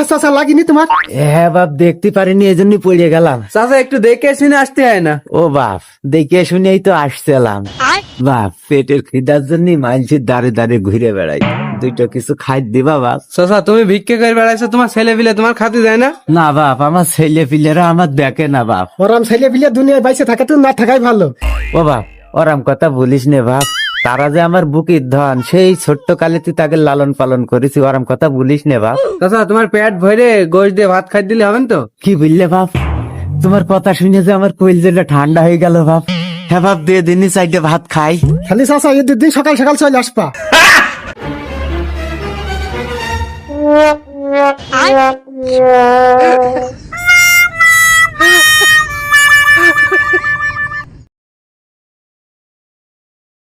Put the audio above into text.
চাচা লাগেনি তোমার? হ্যাঁ বাপ, দেখতে পারিনি, এজন্য পড়ে গেলাম। চাচা একটু দেখে শুনে আসতে হয় না? ও বাপ, দেখে শুনেই তো আসছিলাম। বাপ, পেটের খিদার জন্য মানুষের দাঁড়ে দাঁড়ে ঘুরে বেড়াই, দুইটা কিছু খাই দিবা বাপ? চাচা তুমি ভিক্ষে করে বেড়াইছো, তোমার ছেলে পিলে তোমার খাতে যায় না? না বাপ, আমার ছেলে পিলেরা আমার দেখে না বাপ। ওরাম ছেলে পিলে দুনিয়ায় বাইসে থাকে তো না থাকাই ভালো। ও বাপ, ওরাম কথা বলিস নে বাপ, তারা যে আমার বুকের ধন, সেই ছোট্ট কালে তুই তাকে লালন পালন করেছি, ওরাম কথা বলিস নে বাপ। চাচা তোমার পেট ভরে গোশ দিয়ে ভাত খাই দিলে হবেন তো? কি বললে বাপ? তোমার কথা শুনে যে আমার কলিজাটা ঠান্ডা হয়ে গেল বাপ। হ্যাঁ বাপ, দিয়ে দিনই চাইতে ভাত খাই। খালি চাচা এদের দিন সকাল সকাল চলে আসবা।